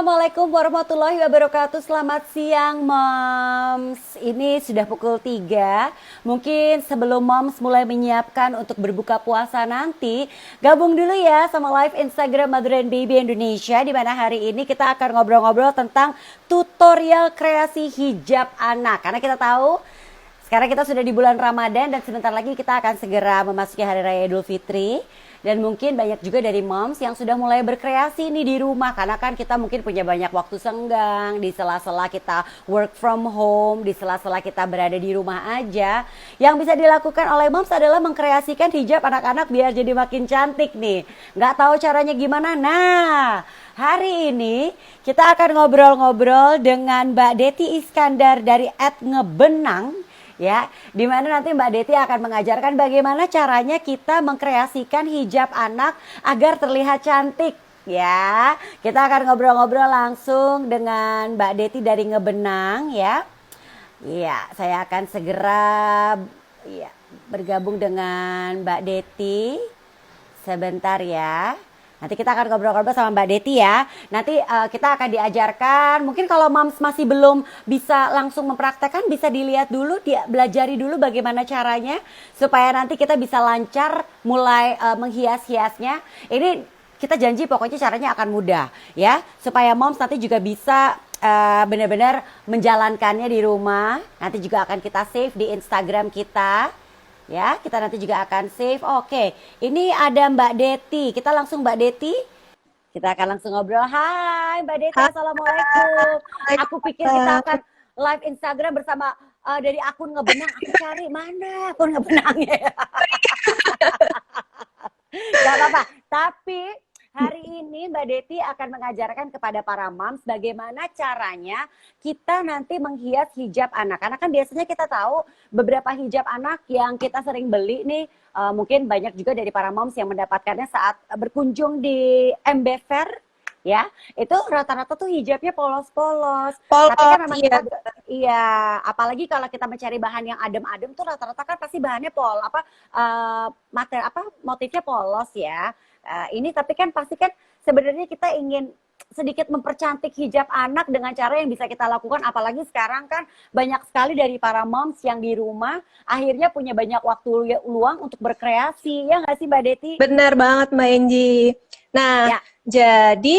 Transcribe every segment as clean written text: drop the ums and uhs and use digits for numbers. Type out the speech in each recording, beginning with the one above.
Assalamualaikum warahmatullahi wabarakatuh. Selamat siang, Moms. Ini sudah pukul 3. Mungkin sebelum Moms mulai menyiapkan untuk berbuka puasa nanti, gabung dulu ya sama live Instagram Mother and Baby Indonesia, di mana hari ini kita akan ngobrol-ngobrol tentang tutorial kreasi hijab anak. Karena kita tahu sekarang kita sudah di bulan Ramadan dan sebentar lagi kita akan segera memasuki Hari Raya Idul Fitri. Dan mungkin banyak juga dari moms yang sudah mulai berkreasi nih di rumah. Karena kan kita mungkin punya banyak waktu senggang. Di sela-sela kita work from home. Di sela-sela kita berada di rumah aja. Yang bisa dilakukan oleh moms adalah mengkreasikan hijab anak-anak biar jadi makin cantik nih. Nggak tahu caranya gimana? Nah, hari ini kita akan ngobrol-ngobrol dengan Mbak Dety Iskandar dari @ngebenang. Ya, di mana nanti Mbak Dety akan mengajarkan bagaimana caranya kita mengkreasikan hijab anak agar terlihat cantik. Ya, kita akan ngobrol-ngobrol langsung dengan Mbak Dety dari Ngebenang ya. Iya, saya akan segera ya, bergabung dengan Mbak Dety. Sebentar ya. Nanti kita akan ngobrol-ngobrol sama Mbak Dety ya. Nanti kita akan diajarkan. Mungkin kalau moms masih belum bisa langsung mempraktekkan, bisa dilihat dulu, belajari dulu bagaimana caranya. Supaya nanti kita bisa lancar mulai menghias-hiasnya. Ini kita janji pokoknya caranya akan mudah ya. Supaya moms nanti juga bisa benar-benar menjalankannya di rumah. Nanti juga akan kita save di Instagram kita. Ya, kita nanti juga akan save. Oke, ini ada Mbak Dety. Kita langsung Mbak Dety. Kita akan langsung ngobrol. Hai Mbak Dety, Assalamualaikum. Aku pikir kita akan live Instagram bersama dari akun Ngebenang. Aku cari mana akun Ngebenangnya. Gak apa-apa. Tapi hari ini Mbak Dety akan mengajarkan kepada para moms bagaimana caranya kita nanti menghias hijab anak. Karena kan biasanya kita tahu beberapa hijab anak yang kita sering beli nih, mungkin banyak juga dari para moms yang mendapatkannya saat berkunjung di MB Fair. Ya, itu rata-rata tuh hijabnya polos-polos. Tapi kan memang iya. iya, apalagi kalau kita mencari bahan yang adem-adem tuh rata-rata kan pasti bahannya materi motifnya polos ya. Ini tapi kan pasti kan sebenarnya kita ingin sedikit mempercantik hijab anak dengan cara yang bisa kita lakukan, apalagi sekarang kan banyak sekali dari para moms yang di rumah akhirnya punya banyak waktu luang untuk berkreasi, ya nggak sih Mbak Dety? Benar banget Mbak Enji. Nah, Ya. jadi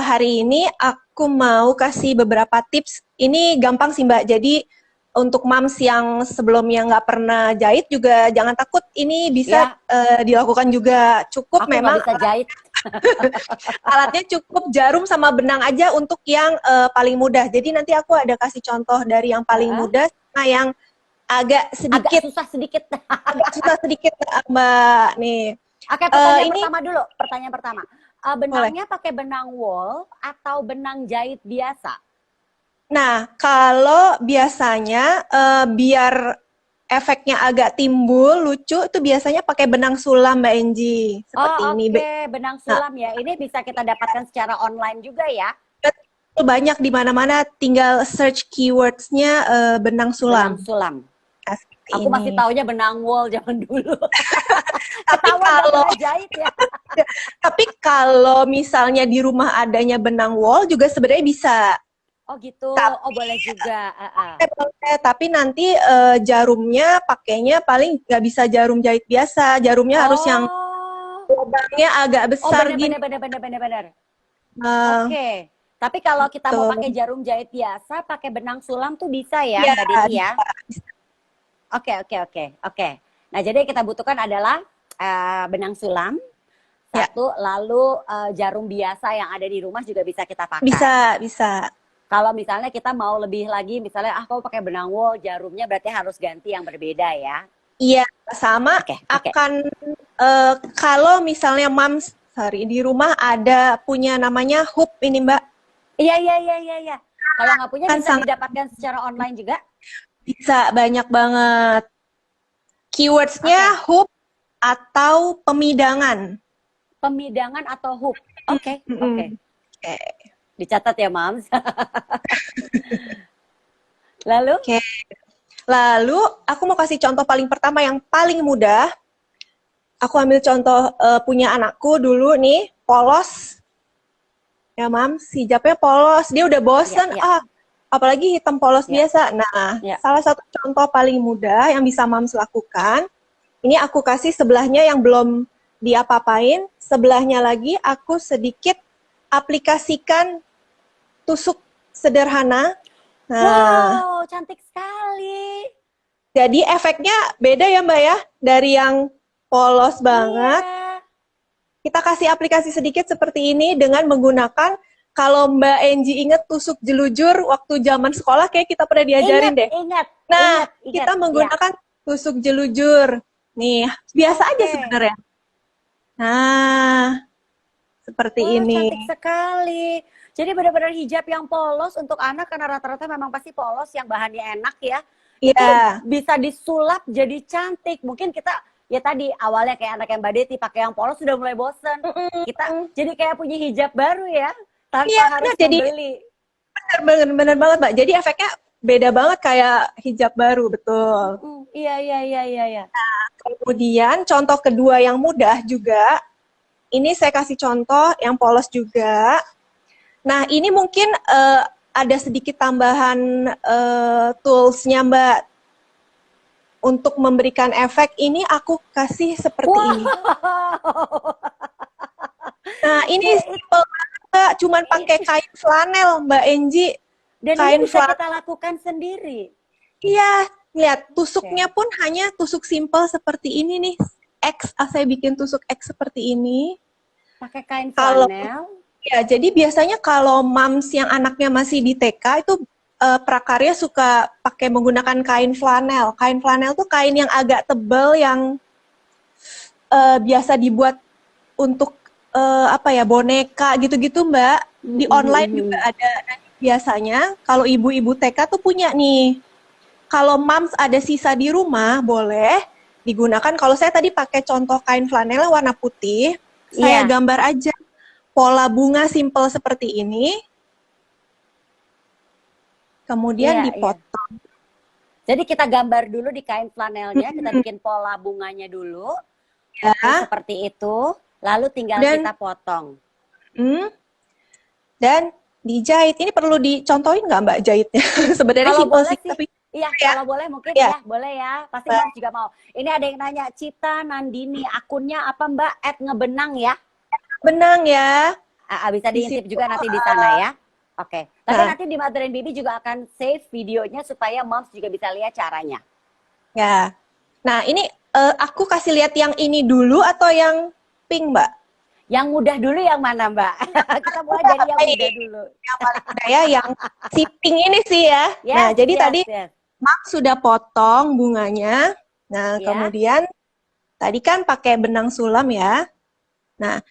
hari ini aku mau kasih beberapa tips. Ini gampang sih Mbak. Jadi untuk moms yang sebelumnya nggak pernah jahit juga jangan takut. Ini bisa dilakukan juga. Cukup Aku memang nggak bisa jahit. alatnya cukup jarum sama benang aja untuk yang paling mudah. Jadi nanti aku ada kasih contoh dari yang paling mudah sama yang agak susah sedikit. agak susah sedikit Mbak nih. Oke, pertanyaan pertama. Benangnya pakai benang wol atau benang jahit biasa? Nah, kalau biasanya biar efeknya agak timbul, lucu, itu biasanya pakai benang sulam Mbak Enji. Seperti ini. Oke, benang sulam ya. Ini bisa kita dapatkan secara online juga ya? Betul, banyak di mana-mana, tinggal search keywords-nya benang sulam. Benang sulam. Nah, aku masih taunya benang wol zaman dulu. Tapi kalau jahit ya. Tapi kalau misalnya di rumah adanya benang wol juga sebenarnya bisa. Oh gitu. Oh boleh juga. Tapi nanti jarumnya pakainya paling nggak bisa jarum jahit biasa. Jarumnya harus yang lubangnya agak besar gini. Benar. Oke. Tapi kalau kita mau pakai jarum jahit biasa, pakai benang sulam tuh bisa ya, Mbak Dety ya? Oke. Nah, jadi yang kita butuhkan adalah benang sulam, satu, lalu jarum biasa yang ada di rumah juga bisa kita pakai. Bisa. Kalau misalnya kita mau lebih lagi, misalnya kamu pakai benang wol, jarumnya berarti harus ganti yang berbeda ya? Iya, sama. Akan kalau misalnya moms di rumah ada punya namanya hoop ini Mbak. Iya. Kalau nggak punya bisa didapatkan secara online juga? Bisa, banyak banget. Keywordnya hoop atau pemidangan. Pemidangan atau hoop. Oke. Dicatat ya, Mams. Lalu aku mau kasih contoh paling pertama yang paling mudah. Aku ambil contoh punya anakku dulu nih, polos. ya Mams, hijabnya polos, dia udah bosen, apalagi hitam polos biasa. Nah, salah satu contoh paling mudah yang bisa Mams lakukan, ini aku kasih sebelahnya yang belum diapa-apain, sebelahnya lagi aku sedikit aplikasikan tusuk sederhana. Nah, wow, cantik sekali. jadi efeknya beda ya Mbak ya, dari yang polos banget. Iya. Kita kasih aplikasi sedikit seperti ini dengan menggunakan, kalau Mbak Enji inget tusuk jelujur waktu zaman sekolah, kayak kita pernah diajarin deh. Nah, kita menggunakan tusuk jelujur. Nih, biasa aja sebenarnya. Nah, seperti ini. Cantik sekali. Jadi benar-benar hijab yang polos untuk anak, karena rata-rata memang pasti polos yang bahannya enak ya. Itu bisa disulap jadi cantik. Mungkin kita ya tadi awalnya kayak anak yang Mbak Deti pakai yang polos sudah mulai bosen. Kita jadi kayak punya hijab baru ya, tanpa harus membeli. Bener banget Mbak. Jadi efeknya beda banget kayak hijab baru, betul. Iya. Nah, kemudian contoh kedua yang mudah juga. Ini saya kasih contoh yang polos juga. Nah, ini mungkin ada sedikit tambahan tools-nya Mbak. Untuk memberikan efek, ini aku kasih seperti ini. Nah, ini simple banget, cuman pakai kain flanel Mbak Enji. Dan kain ini bisa kita lakukan sendiri. Iya, lihat tusuknya pun hanya tusuk simple seperti ini nih. X, saya bikin tusuk X seperti ini. Pakai kain flanel. Ya, jadi biasanya kalau moms yang anaknya masih di TK itu prakarya suka pakai menggunakan kain flanel. Kain flanel tuh kain yang agak tebal yang biasa dibuat untuk boneka gitu-gitu Mbak. Di online juga ada. Dan biasanya kalau ibu-ibu TK tuh punya nih. Kalau moms ada sisa di rumah boleh digunakan. Kalau saya tadi pakai contoh kain flanel warna putih, saya gambar aja pola bunga simple seperti ini. Kemudian dipotong. Jadi kita gambar dulu di kain flanelnya, kita bikin pola bunganya dulu. Seperti itu, lalu tinggal kita potong. Dan dijahit. Ini perlu dicontohin nggak Mbak jahitnya? Sebenarnya simpel sih, tapi kalau boleh mungkin boleh ya. Pasti Mbak juga mau. Ini ada yang nanya, Cita Nandini, akunnya apa Mbak? @ngebenang ya? Benang ya. Bisa diintip juga nanti di sana ya. Oke. Tapi nanti di Mother and Baby juga akan save videonya supaya moms juga bisa lihat caranya. Ya. Nah, ini aku kasih lihat yang ini dulu atau yang pink, Mbak? Yang mudah dulu yang mana, Mbak? Kita mulai dari yang mudah dulu. Yang paling mudah ya, yang si pink ini sih ya. Nah, jadi tadi Mak sudah potong bunganya. Nah, kemudian tadi kan pakai benang sulam ya. Nah,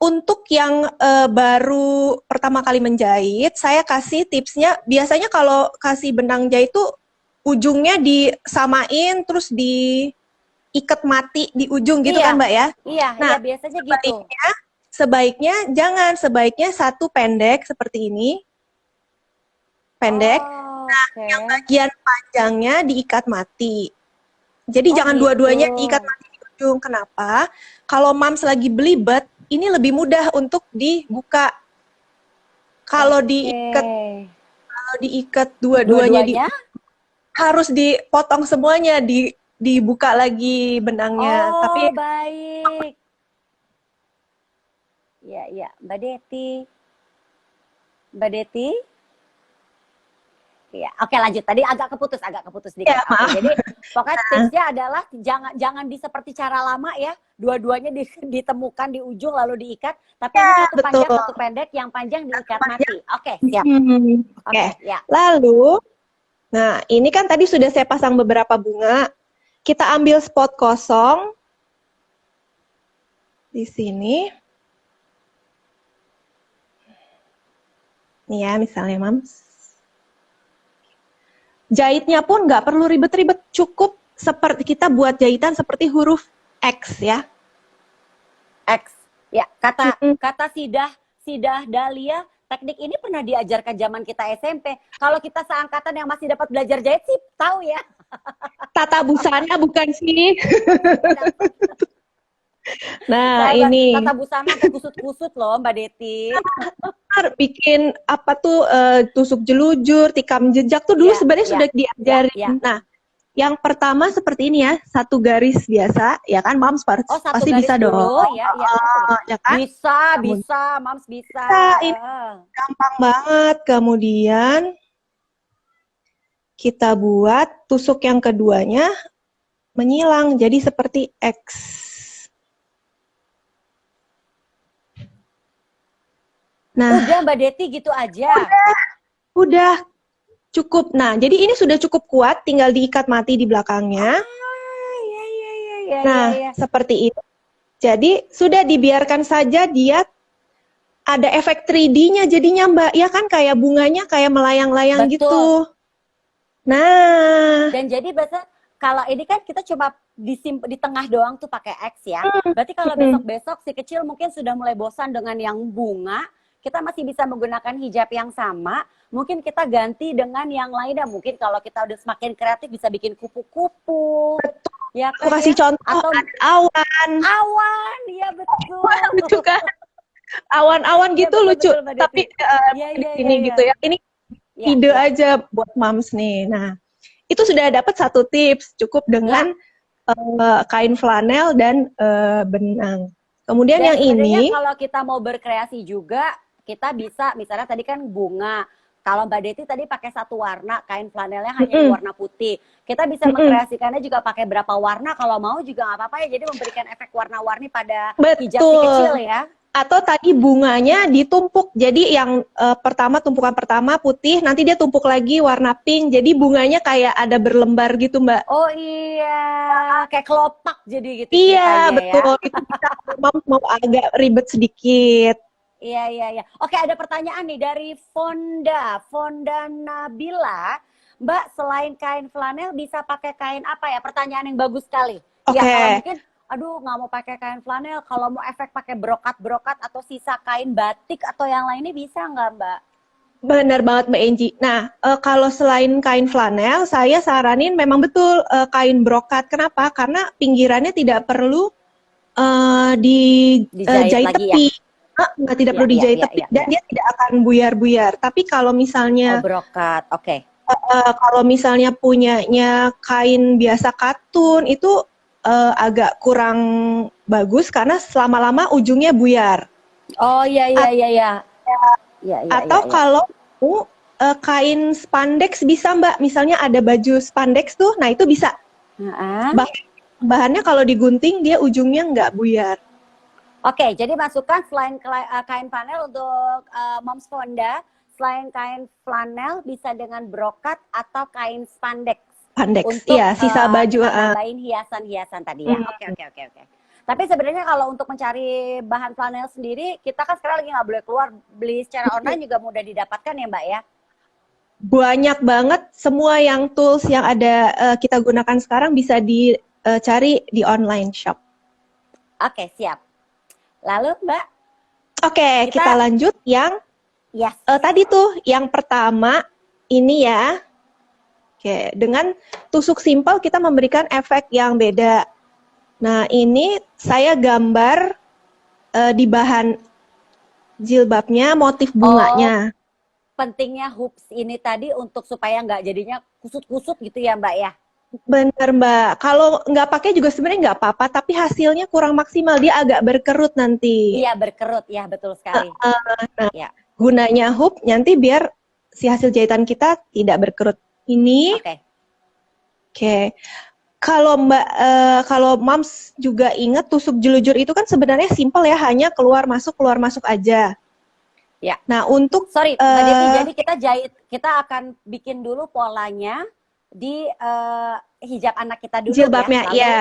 untuk yang baru pertama kali menjahit, saya kasih tipsnya, biasanya kalau kasih benang jahit tuh ujungnya disamain, terus diikat mati di ujung gitu kan Mbak ya? Iya, biasanya gitu. Sebaiknya jangan, sebaiknya satu pendek seperti ini. Pendek. Nah, yang bagian panjangnya diikat mati. Jadi jangan dua-duanya diikat mati di ujung. Kenapa? Kalau moms lagi belibet, ini lebih mudah untuk dibuka. Kalau diikat dua-duanya harus dipotong semuanya, dibuka lagi benangnya. Tapi baik. Ya, Mbak Deti. Ya, oke lanjut. Tadi agak keputus dikit. Jadi pokoknya tipsnya adalah jangan seperti cara lama ya. Dua-duanya ditemukan di ujung lalu diikat, tapi satu panjang satu pendek, yang panjang diikat mati. Oke, siap. Lalu, nah ini kan tadi sudah saya pasang beberapa bunga. Kita ambil spot kosong di sini. Nih ya, misalnya Mams. Jahitnya pun nggak perlu ribet-ribet, cukup seperti kita buat jahitan seperti huruf X ya. X. Ya, kata Sidah Dahlia, teknik ini pernah diajarkan zaman kita SMP. Kalau kita seangkatan yang masih dapat belajar jahit sih tahu ya. Tata busana bukan sih. Nah, Saya ini tata busana sampai kusut-kusut loh Mbak Deti. bikin apa tuh tusuk jelujur, tikam jejak tuh dulu Iya, sebenarnya iya, sudah iya, iya. diajarin. Nah, yang pertama seperti ini ya, satu garis biasa, ya kan, Moms Oh, satu pasti garis bisa dong, dulu, ya, ya, ya. ya kan? Bisa, Kemudian bisa, Mams bisa. ini gampang banget. Kemudian kita buat tusuk yang keduanya menyilang, jadi seperti X. Nah, Udah Mbak Deti gitu aja. udah cukup. Nah, jadi ini sudah cukup kuat, tinggal diikat mati di belakangnya. Iya, iya, iya, iya, iya, Nah, iya. seperti itu. Jadi, sudah dibiarkan saja dia ada efek 3D-nya jadinya, Mbak. Ya kan, kayak bunganya kayak melayang-layang Betul. gitu. Nah, Dan jadi biasa kalau ini kan kita coba di tengah doang tuh pakai X ya. Berarti kalau mm, besok-besok si kecil mungkin sudah mulai bosan dengan yang bunga, kita masih bisa menggunakan hijab yang sama. Mungkin kita ganti dengan yang lainnya. Mungkin kalau kita udah semakin kreatif bisa bikin kupu-kupu. Ya aku kan kasih ya? contoh, Atau ada awan. awan, ya betul. Lucu kan? Awan-awan Iya gitu betul lucu. betul Mbak Deti. Tapi Iya di iya iya sini iya. gitu ya. Ini Iya ide iya. aja buat moms nih. Nah, itu sudah dapat satu tips. Cukup Iya. dengan kain flanel dan benang. Kemudian Dan yang sebenarnya ini, kalau kita mau berkreasi juga, kita bisa misalnya tadi kan bunga. Kalau Mbak Deti tadi pakai satu warna, kain flanelnya hanya yang mm-mm, warna putih. Kita bisa mm-mm, mengkreasikannya juga pakai berapa warna. Kalau mau juga nggak apa-apa ya. Jadi memberikan efek warna-warni pada hijab si kecil betul. ya. Atau tadi bunganya ditumpuk. Jadi yang pertama, tumpukan pertama putih, nanti dia tumpuk lagi warna pink. Jadi bunganya kayak ada berlembar gitu, Mbak. Oh iya, kayak kelopak jadi gitu Iya, ceritanya ya. betul. Itu bisa mau agak ribet sedikit. Iya, iya, iya. Oke, ada pertanyaan nih dari Fonda Nabila. Mbak, selain kain flanel bisa pakai kain apa ya? Pertanyaan yang bagus sekali. Ya, kalau Oke, mungkin, aduh nggak mau pakai kain flanel. Kalau mau efek pakai brokat-brokat atau sisa kain batik atau yang lainnya bisa nggak, Mbak? benar banget Mbak Enji. Nah, kalau selain kain flanel, saya saranin memang betul kain brokat. Kenapa? Karena pinggirannya tidak perlu Dijahit dijahit lagi ya? tepi. Nggak, tidak Iya, perlu iya, dijahit iya, tepi iya, dan iya. dia tidak akan buyar-buyar. Tapi kalau Oh, misalnya brokat. Oke. punyanya kain biasa katun itu agak kurang bagus karena selama-lama ujungnya buyar. Oh, iya, iya, iya, iya. Iya, iya, iya, Atau iya. kalau mau kain spandex bisa Mbak, misalnya ada baju spandex tuh, nah itu bisa. Nah, Bahannya kalau digunting dia ujungnya nggak buyar. oke, jadi masukan selain kain flanel untuk Moms Fonda, selain kain flanel bisa dengan brokat atau kain spandex Spandex, untuk iya sisa baju. kita nambahin hiasan-hiasan tadi ya. Oke, oke, oke, oke. Tapi sebenarnya kalau untuk mencari bahan flanel sendiri, kita kan sekarang lagi nggak boleh keluar, beli secara online juga mudah didapatkan ya Mbak ya? Banyak banget semua yang tools yang ada kita gunakan sekarang bisa dicari di online shop. Oke, siap. Lalu Mbak, Oke, kita kita, lanjut yang yes. tadi tuh yang pertama ini ya. Oke, dengan tusuk simpel kita memberikan efek yang beda. Nah, ini saya gambar di bahan jilbabnya motif Oh, bunganya. pentingnya hoops ini tadi untuk supaya nggak jadinya kusut-kusut gitu ya Mbak ya? Bener Mbak, kalau nggak pakai juga sebenarnya nggak apa-apa, tapi hasilnya kurang maksimal, dia agak berkerut nanti. Iya berkerut, ya betul sekali. Nah, Ya, gunanya hoop nanti biar si hasil jahitan kita tidak berkerut. Ini, oke. oke. Kalau Mbak, kalau Mams juga ingat tusuk jelujur itu kan sebenarnya simpel ya, hanya keluar masuk aja. Ya, Nah, untuk sorry Mbak Deti, jadi kita jahit, kita akan bikin dulu polanya di hijab anak kita dulu ya. jilbabnya, Lalu, ya.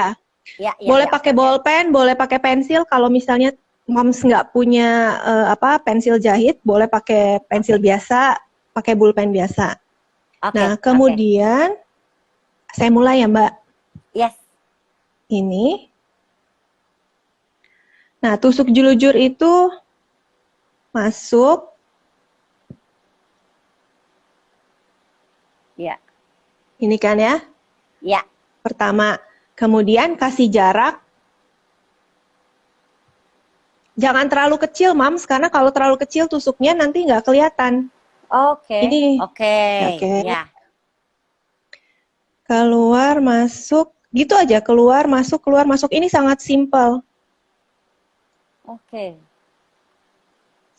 ya, Boleh oke, pakai oke. bolpen, boleh pakai pensil. Kalau misalnya Moms nggak punya pensil jahit, boleh pakai pensil Oke, biasa, pakai pulpen biasa. oke, Nah, oke. kemudian saya mulai ya Mbak. Yes, Ini. Nah, tusuk jelujur itu masuk. ya, Ini kan ya. ya. Pertama. Kemudian kasih jarak. jangan terlalu kecil, Mams, karena kalau terlalu kecil tusuknya nanti nggak kelihatan. Oke. Ini, Oke. oke. Ya. Keluar, masuk, gitu aja. Keluar, masuk, keluar, masuk. Ini sangat simpel. Oke.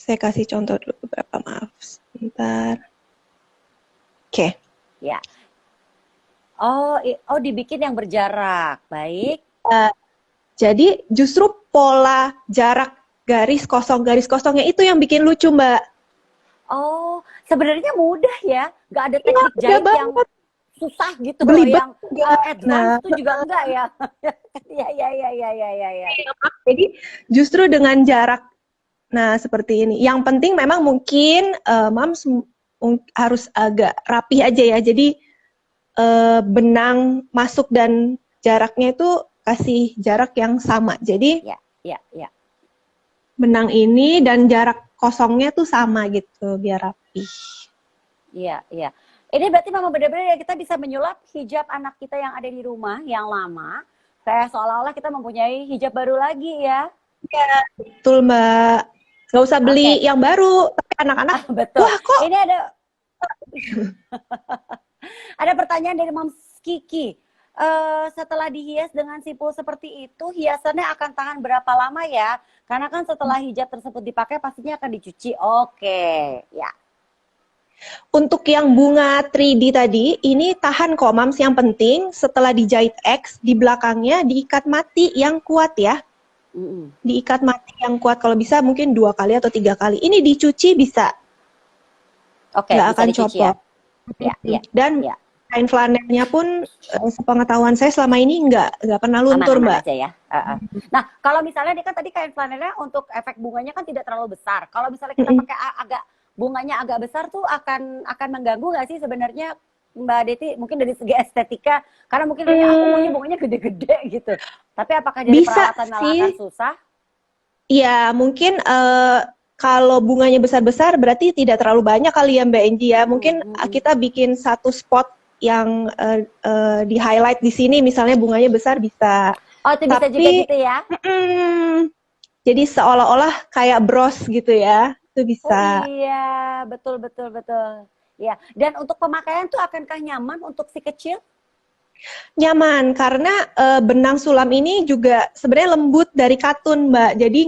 Saya kasih contoh dulu beberapa, maaf. Sebentar. Oke. Ya. Oh, dibikin yang berjarak. Baik. Jadi justru pola jarak garis kosongnya itu yang bikin lucu, Mbak. Oh, sebenarnya mudah ya. Nggak ada Iya, teknik mudah jahit yang banget. susah gitu loh, Belibet yang enggak. advance itu juga enggak ya. Ya, ya, ya, ya, ya, ya, ya. Jadi justru dengan jarak, nah seperti ini. Yang penting memang mungkin Mams harus agak rapi aja ya. Jadi benang masuk dan jaraknya itu kasih jarak yang sama. Jadi Ya, ya, ya. benang ini dan jarak kosongnya tuh sama gitu biar rapi. Iya, iya. Ini berarti memang benar-benar ya kita bisa menyulap hijab anak kita yang ada di rumah yang lama, kayak seolah-olah kita mempunyai hijab baru lagi ya. Iya, betul Mbak. Nggak usah beli yang baru, tapi anak-anak, Betul. wah kok Ini ada pertanyaan dari Moms Kiki. Setelah dihias dengan sipul seperti itu, hiasannya akan tahan berapa lama ya? Karena kan setelah hijab tersebut dipakai pastinya akan dicuci. Oke, ya. untuk yang bunga 3D tadi, ini tahan kok Mams. Yang penting setelah dijahit X, di belakangnya diikat mati yang kuat ya. Diikat mati yang kuat, kalau bisa mungkin 2 kali atau 3 kali. Ini dicuci bisa. Oke, Nggak bisa akan dicuci copot. Ya, ya. Dan ya. kain flanelnya pun sepengetahuan saya selama ini nggak pernah luntur, Aman-aman Mbak. aja ya. Nah, kalau misalnya ini kan tadi kain flanelnya untuk efek bunganya kan tidak terlalu besar. Kalau misalnya kita pakai bunganya agak besar tuh akan mengganggu nggak sih sebenarnya Mbak Deti? Mungkin dari segi estetika, karena mungkin aku maunya bunganya gede-gede gitu. Tapi apakah dari Bisa perawatan malah sih. akan susah? Iya, mungkin kalau bunganya besar-besar berarti tidak terlalu banyak kali ya Mbak Enji ya. Mungkin kita bikin satu spot yang di highlight di sini, misalnya bunganya besar bisa. Oh, itu bisa juga gitu ya? Jadi seolah-olah kayak bros gitu ya, itu bisa. Oh iya, betul, betul, betul. Ya, dan untuk pemakaian tuh akankah nyaman untuk si kecil? Nyaman, karena benang sulam ini juga sebenarnya lembut dari katun, Mbak. Jadi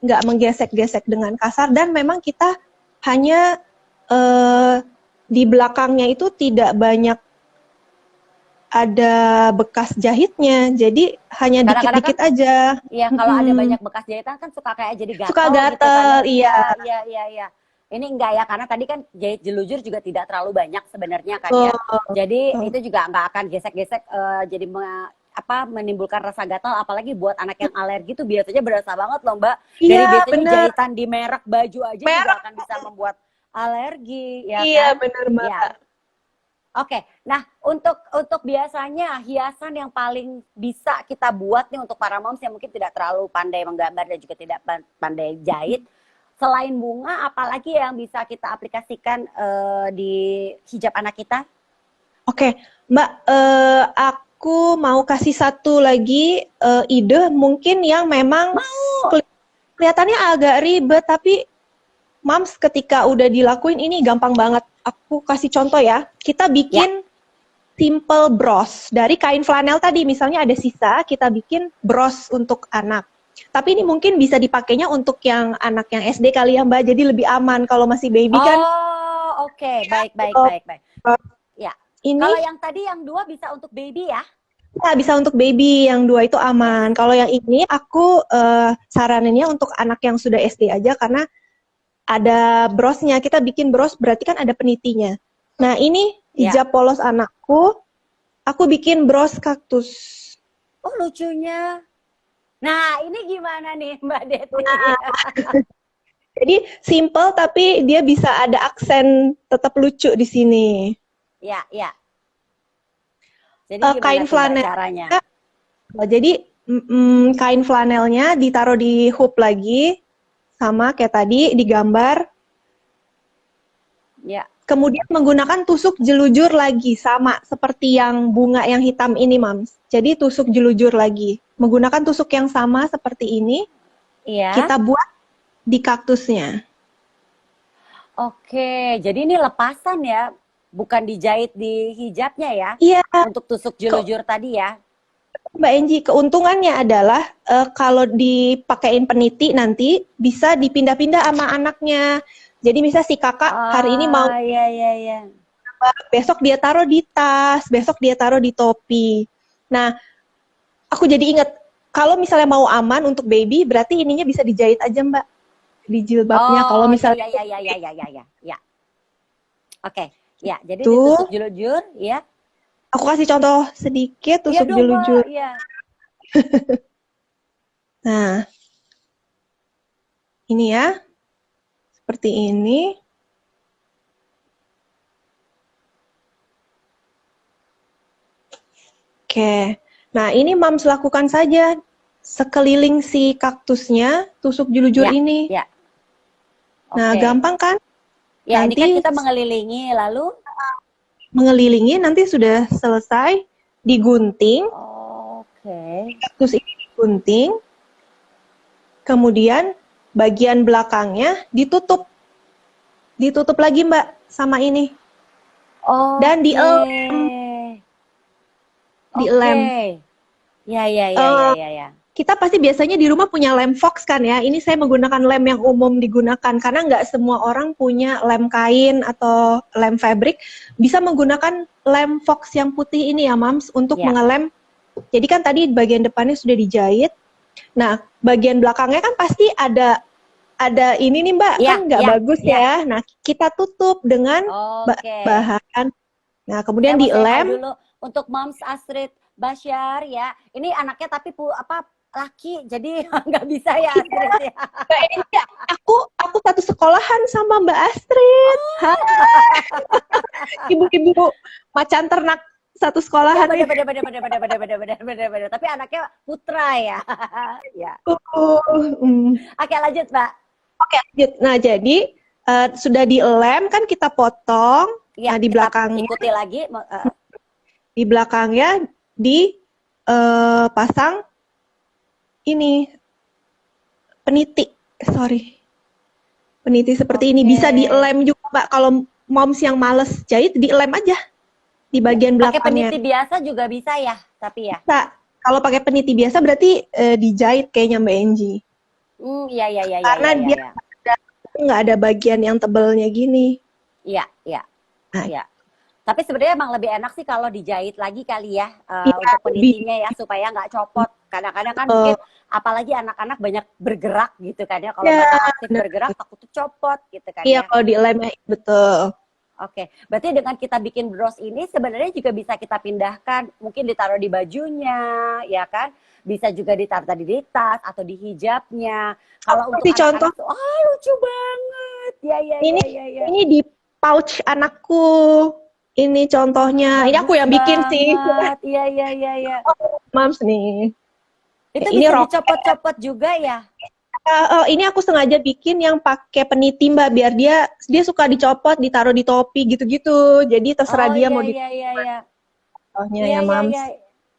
nggak menggesek-gesek dengan kasar, dan memang kita hanya di belakangnya itu tidak banyak ada bekas jahitnya, jadi hanya dikit-dikit aja. Iya, kalau ada banyak bekas jahitan kan suka kayak jadi gatel. Suka gatel, gitu kan. iya. Iya. Ini enggak ya, karena tadi kan jahit jelujur juga tidak terlalu banyak sebenarnya kan ya. Jadi itu juga nggak akan gesek-gesek, jadi menimbulkan rasa gatal, apalagi buat anak yang alergi tuh biasanya berasa banget loh Mbak. Dari Iya, biasanya bener. jahitan di merek baju aja juga akan bisa membuat alergi, ya iya, kan? bener Mbak. Ya. Oke, nah untuk biasanya hiasan yang paling bisa kita buat nih untuk para moms yang mungkin tidak terlalu pandai menggambar dan juga tidak pandai jahit, selain bunga, apalagi yang bisa kita aplikasikan di hijab anak kita? Oke, Mbak, aku mau kasih satu lagi ide, mungkin yang memang kelihatannya agak ribet, tapi Mams ketika udah dilakuin ini gampang banget. Aku kasih contoh ya. Kita bikin simple bros dari kain flanel tadi. Misalnya ada sisa, kita bikin bros untuk anak. Tapi ini mungkin bisa dipakainya untuk yang anak yang SD kali ya Mbak. Jadi lebih aman kalau masih baby kan. Oh, oke. Baik. Ya. Ini, kalau yang tadi yang 2 bisa untuk baby ya? Ya, bisa untuk baby, yang 2 itu aman. Kalau yang ini aku saraninnya untuk anak yang sudah SD aja, karena ada brosnya. Kita bikin bros berarti kan ada penitinya. Nah ini hijab polos anakku, aku bikin bros kaktus. Oh lucunya. Nah ini gimana nih Mbak Deti? Jadi simple tapi dia bisa ada aksen tetap lucu di sini. Ya. Jadi kain flanel caranya? Jadi kain flanelnya ditaruh di hoop lagi, sama kayak tadi digambar. Ya. Kemudian menggunakan tusuk jelujur lagi, sama seperti yang bunga yang hitam ini, Mams. Jadi tusuk jelujur lagi. Menggunakan tusuk yang sama seperti ini. Iya. Kita buat di kaktusnya. Oke, jadi ini lepasan ya, bukan dijahit di hijabnya ya, Iya, untuk tusuk julujur tadi ya. Mbak Enji, keuntungannya adalah kalau dipakein peniti nanti bisa dipindah-pindah sama anaknya. Jadi misal si kakak hari ini mau, Iya, iya, iya. besok dia taruh di tas, besok dia taruh di topi. Nah, aku jadi ingat, kalau misalnya mau aman untuk baby, berarti ininya bisa dijahit aja Mbak, di jilbabnya. Kalau Oh, iya, misalnya iya, iya, iya, iya, iya, iya, ya. Oke, ya, jadi itu, ditusuk julujur, ya. aku kasih contoh sedikit Iya tusuk dong, Mbak, jelujur. iya. Nah, ini ya, seperti ini. Oke, nah ini Mams lakukan saja sekeliling si kaktusnya, tusuk julujur Ya, ini. ya. Nah, Oke. gampang kan? Ya, ini kan Nanti kita mengelilingi, lalu. mengelilingi, nanti sudah selesai, digunting, Oke. kaktus ini digunting, kemudian bagian belakangnya ditutup. Ditutup lagi Mbak, sama ini. Dan Oke. dilem. Oke. Ya, ya, ya, ya, Eh, ya, ya. kita pasti biasanya di rumah punya lem fox kan ya. Ini saya menggunakan lem yang umum digunakan karena nggak semua orang punya lem kain atau lem fabric. Bisa menggunakan lem fox yang putih ini ya, Mams, untuk Ya. mengelem. Jadi kan tadi bagian depannya sudah dijahit. Nah, bagian belakangnya kan pasti ada ini nih Mbak, Ya, kan nggak ya, bagus ya. ya. Nah, kita tutup dengan Oke. bahan. Nah, Saya kemudian mau say hi dilem. dulu untuk Moms Astrid Basyar ya. Ini anaknya tapi laki, jadi nggak bisa ya Astrid ya. Mbak Enja, aku satu sekolahan sama Mbak Astrid. Hai, ibu-ibu macan ternak satu Ya sekolahan nih. benar. Tapi anaknya putra ya. Ya. Hmm. Oke lanjut Mbak. Oke, lanjut. Nah, jadi sudah dilem kan kita potong. Ya Nah, di kita belakangnya, ikuti lagi. pasang ini peniti. Peniti seperti ini bisa Oke. dilem juga, Mbak. Kalau moms yang males jahit, dilem aja di bagian Pakai belakangnya. peniti biasa juga bisa ya, tapi ya. Bisa. Kalau pakai peniti biasa berarti dijahit kayaknya Mbak Enji. Iya. Karena dia nggak ada bagian yang tebalnya gini. Iya. Nah, Iya. Tapi sebenarnya emang lebih enak sih kalau dijahit lagi kali ya, iya, untuk penitinya ya supaya nggak copot. Kadang-kadang kan mungkin apalagi anak-anak banyak bergerak gitu kan ya. Kalau ya, mereka aktif bener. bergerak takut tuh copot gitu kan Iya, ya. kalau dilem betul. Oke, berarti dengan kita bikin bros ini sebenarnya juga bisa kita pindahkan, mungkin ditaruh di bajunya, ya kan? Bisa juga ditaruh tadi di tas atau di hijabnya. Kalau untuk Kasih contoh, anak-anak, oh lucu banget. Ya. ini di pouch anakku. Ini contohnya. Ini aku yang bikin sih. Iya. Mams nih. Itu Ini bisa rok. dicopot-copot juga ya? Ini aku sengaja bikin yang pakai peniti Mbak, biar dia suka dicopot, ditaruh di topi gitu-gitu. Jadi terserah Oh dia mau iya. contohnya Iya, ya, Mams.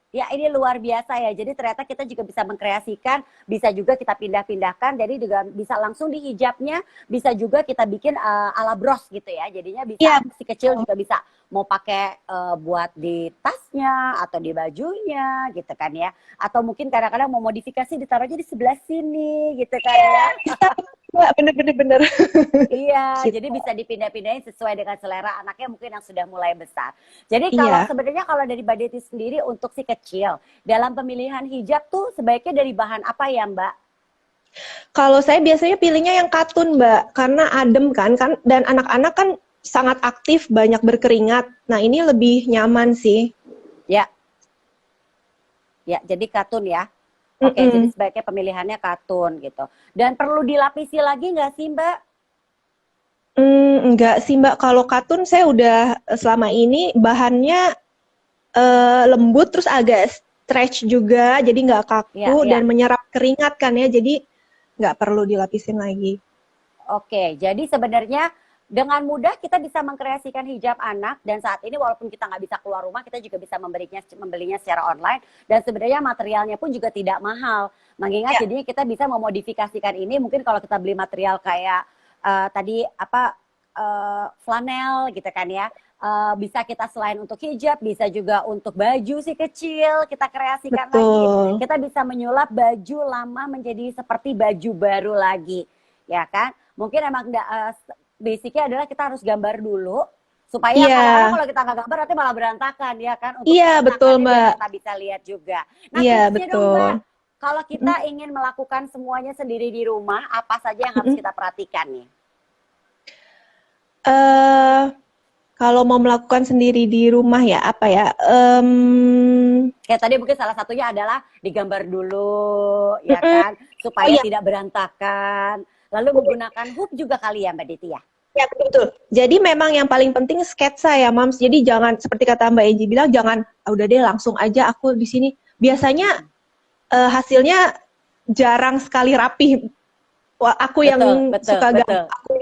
Ya, ini luar biasa ya. Jadi ternyata kita juga bisa mengkreasikan, bisa juga kita pindah-pindahkan. Jadi juga bisa langsung di hijabnya, bisa juga kita bikin ala bros gitu ya. Jadinya bisa Iya. si kecil juga bisa mau pakai buat di tasnya atau di bajunya gitu kan ya. Atau mungkin kadang-kadang mau modifikasi ditaruhnya di sebelah sini gitu kan ya. Bisa, Mbak, bener-bener. Iya, Gitu. jadi bisa dipindah-pindahin sesuai dengan selera anaknya mungkin yang sudah mulai besar. Jadi Iya. sebenarnya kalau dari Mbak Deti sendiri untuk si kecil, dalam pemilihan hijab tuh sebaiknya dari bahan apa ya Mbak? Kalau saya biasanya pilihnya yang katun, Mbak, karena adem kan, dan anak-anak kan sangat aktif, banyak berkeringat. Nah, ini lebih nyaman sih. Ya, jadi katun ya. Oke, jadi sebaiknya pemilihannya katun gitu. Dan perlu dilapisi lagi nggak sih Mbak? Enggak sih Mbak, kalau katun saya udah selama ini bahannya lembut terus agak stretch juga, jadi nggak kaku dan menyerap keringat kan ya, jadi nggak perlu dilapisin lagi. Oke, jadi sebenarnya dengan mudah kita bisa mengkreasikan hijab anak, dan saat ini walaupun kita nggak bisa keluar rumah, kita juga bisa membelinya secara online, dan sebenarnya materialnya pun juga tidak mahal. Mengingat jadinya kita bisa memodifikasikan ini, mungkin kalau kita beli material kayak tadi flanel gitu kan ya, bisa kita selain untuk hijab, bisa juga untuk baju si kecil kita kreasikan lagi. Kita bisa menyulap baju lama menjadi seperti baju baru lagi, ya kan? Mungkin emang basicnya adalah kita harus gambar dulu supaya kadang-kadang kalau kita nggak gambar nanti malah berantakan, ya kan? Untuk betul Mbak. Kita bisa lihat juga. Nah, tipsnya dong Mbak, kalau kita ingin melakukan semuanya sendiri di rumah, apa saja yang harus kita perhatikan nih? Kalau mau melakukan sendiri di rumah ya, apa ya? Kayak tadi mungkin salah satunya adalah digambar dulu, ya kan? Supaya tidak berantakan. Lalu menggunakan hoop juga kali ya Mbak Deti ya? Ya, betul. Jadi memang yang paling penting sketsa ya, Mams. Jadi jangan, seperti kata Mbak Enji bilang, jangan, udah deh langsung aja aku di sini. Biasanya hasilnya jarang sekali rapi. Wah, aku yang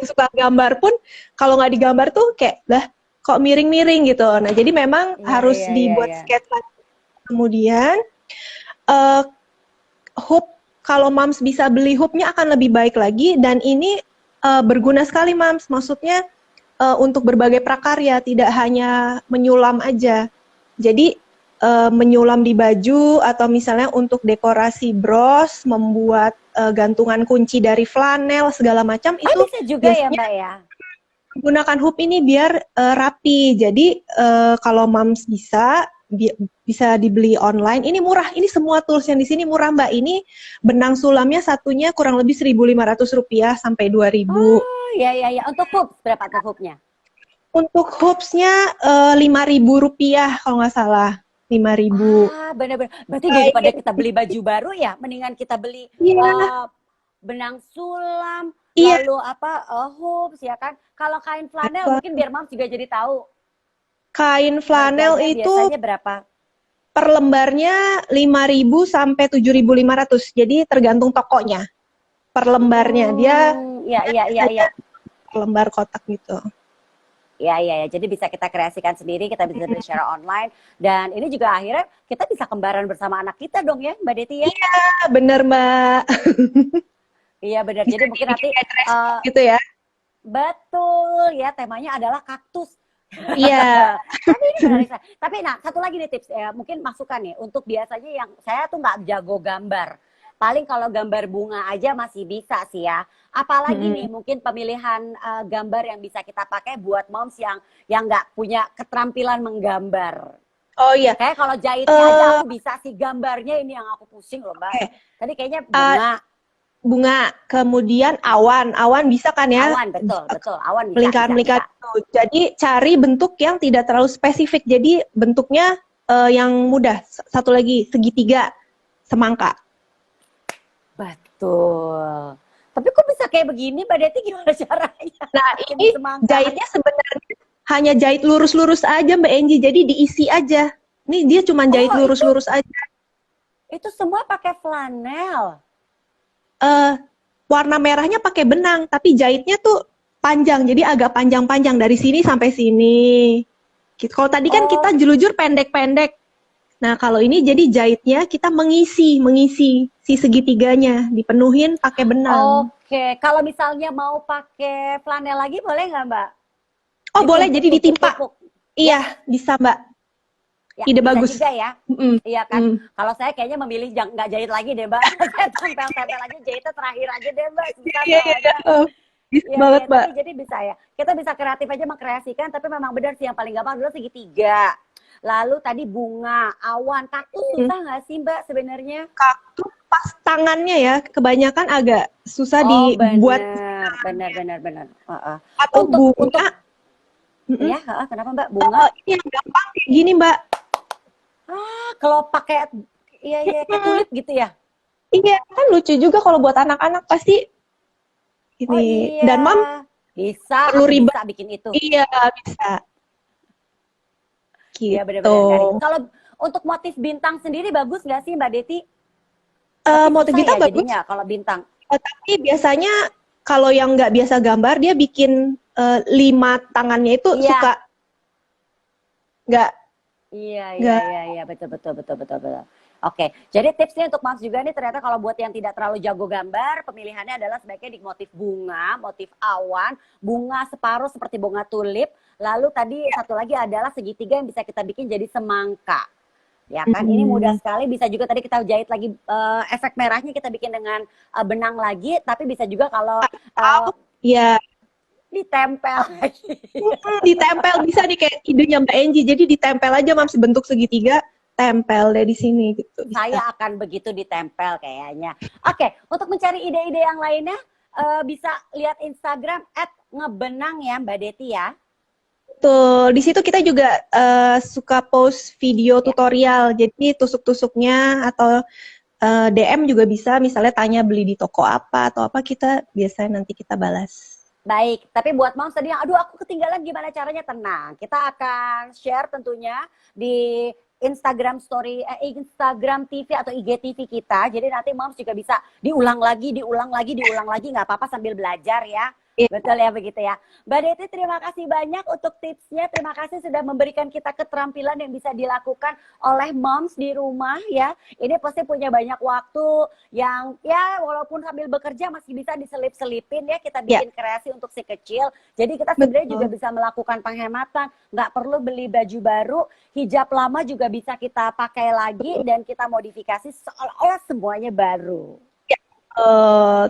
suka gambar pun, kalau nggak digambar tuh kayak, lah kok miring-miring gitu. Nah, jadi memang harus dibuat sketsa. Kemudian, hoop, kalau Mams bisa beli hoopnya akan lebih baik lagi, dan ini berguna sekali Mams, maksudnya untuk berbagai prakarya, tidak hanya menyulam aja. Jadi menyulam di baju, atau misalnya untuk dekorasi bros, membuat gantungan kunci dari flanel, segala macam, itu bisa juga ya Mbak ya? Gunakan hoop ini biar rapi. Jadi kalau Mams bisa dibeli online. Ini murah. Ini semua tools yang di sini murah Mbak. Ini benang sulamnya satunya kurang lebih Rp1.500 sampai Rp2.000. Oh ya. Untuk hoops berapa tuh hoopnya? Untuk hoopsnya Rp5.000 kalau nggak salah. 5.000. Bener-bener. Berarti daripada kita beli baju baru ya, mendingan kita beli benang sulam, lalu hoops ya kan. Kalau kain flanel mungkin biar Mams juga jadi tahu. Kain flanel itu biasanya berapa? Per lembarnya 5.000 sampai 7.500. Jadi tergantung tokonya. Per lembarnya dia Iya. Per lembar kotak gitu. Ya. Jadi bisa kita kreasikan sendiri, kita bisa beli secara online, dan ini juga akhirnya kita bisa kembaran bersama anak kita dong ya, Mbak Deti ya? Iya, bener Mbak. Iya benar. Jadi mungkin nanti gitu ya. Betul ya, temanya adalah kaktus. Iya. Tapi ini menarik. Tapi satu lagi nih tips, mungkin masukan nih untuk biasanya yang saya tuh nggak jago gambar. Paling kalau gambar bunga aja masih bisa sih ya. Apalagi nih mungkin pemilihan gambar yang bisa kita pakai buat moms yang nggak punya keterampilan menggambar. Oh iya. Kayak kalau jahitnya aja aku bisa sih, gambarnya ini yang aku pusing loh Mbak. Tadi kayaknya bunga, kemudian awan bisa kan ya? Awan, betul, awan bisa. Melingkar-melingkar. Jadi cari bentuk yang tidak terlalu spesifik. Jadi bentuknya yang mudah. Satu lagi, segitiga, semangka. Betul. Tapi kok bisa kayak begini Mbak Deti, gimana caranya? Nah ini jahitnya sebenarnya hanya jahit lurus-lurus aja Mbak Enji. Jadi diisi aja. Nih dia cuma jahit lurus-lurus aja. Itu semua pakai flanel. Warna merahnya pakai benang, tapi jahitnya tuh panjang, jadi agak panjang-panjang dari sini sampai sini. Kalau tadi kan kita jelujur pendek-pendek. Nah kalau ini jadi jahitnya kita mengisi si segitiganya, dipenuhin pakai benang. Oke, kalau misalnya mau pakai flanel lagi boleh nggak Mbak? Oh boleh, jadi ditimpa. Iya, bisa Mbak. Ya, ide bagus juga ya. Iya kan. Kalau saya kayaknya memilih nggak jahit lagi deh Mbak. Saya tempel-tempel aja, jahitnya terakhir aja deh Mbak. Iya. Bisa banget Mbak. Jadi bisa ya. Kita bisa kreatif aja mengkreasikan, tapi memang benar sih yang paling gampang dulu segitiga. Lalu tadi bunga, awan, kaktus susah nggak sih Mbak sebenarnya? Kaktus pas tangannya ya, kebanyakan agak susah dibuat. Benar. Atau bunga. Ya, kenapa Mbak? Bunga? Ini yang gampang kayak gini Mbak. Kalau pakai kayak tulip gitu ya? Iya, kan lucu juga kalau buat anak-anak pasti ini. Dan Mam bisa bikin itu. Iya, bisa. Gitu. Iya, benar-benar. Kalau untuk motif bintang sendiri bagus nggak sih Mbak Deti? Motif bintang bagus. Kalau bintang. Tapi biasanya kalau yang nggak biasa gambar, dia bikin lima tangannya itu Iya. suka nggak Iya, betul, betul, betul, betul, betul. Oke, jadi tipsnya untuk Mas juga nih ternyata kalau buat yang tidak terlalu jago gambar, pemilihannya adalah sebaiknya di motif bunga, motif awan, bunga separuh seperti bunga tulip, lalu tadi satu lagi adalah segitiga yang bisa kita bikin jadi semangka. Ya kan, ini mudah sekali, bisa juga tadi kita jahit lagi efek merahnya kita bikin dengan benang lagi, tapi bisa juga kalau ya ditempel lagi. ditempel bisa nih kayak idenya Mbak Enji. Jadi ditempel aja Mams bentuk segitiga, tempel deh di sini gitu. Bisa. Saya akan begitu ditempel kayaknya. Oke, untuk mencari ide-ide yang lainnya bisa lihat Instagram @ngebenang ya Mbak Deti ya. Betul. Di situ kita juga suka post video tutorial. Jadi tusuk-tusuknya atau DM juga bisa. Misalnya tanya beli di toko apa atau apa, kita biasanya nanti kita balas. Baik, tapi buat moms tadi yang aduh aku ketinggalan gimana caranya, tenang. Kita akan share tentunya di Instagram story, Instagram TV atau IGTV kita. Jadi nanti moms juga bisa diulang lagi, nggak apa-apa sambil belajar ya. Iya. Betul ya, begitu ya. Mbak Deti, terima kasih banyak untuk tipsnya. Terima kasih sudah memberikan kita keterampilan yang bisa dilakukan oleh moms di rumah ya. Ini pasti punya banyak waktu yang ya walaupun sambil bekerja masih bisa diselip-selipin ya. Kita bikin kreasi untuk si kecil. Jadi kita sebenarnya juga bisa melakukan penghematan. Nggak perlu beli baju baru. Hijab lama juga bisa kita pakai lagi dan kita modifikasi seolah-olah semuanya baru.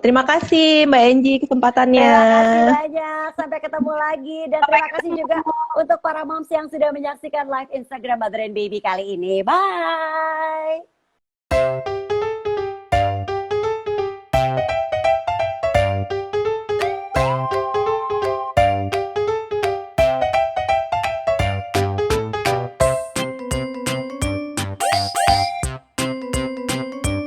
Terima kasih Mbak Enji kesempatannya. Terima kasih banyak. Sampai ketemu lagi. Dan terima kasih juga untuk para moms yang sudah menyaksikan live Instagram Mother and Baby kali ini. Bye.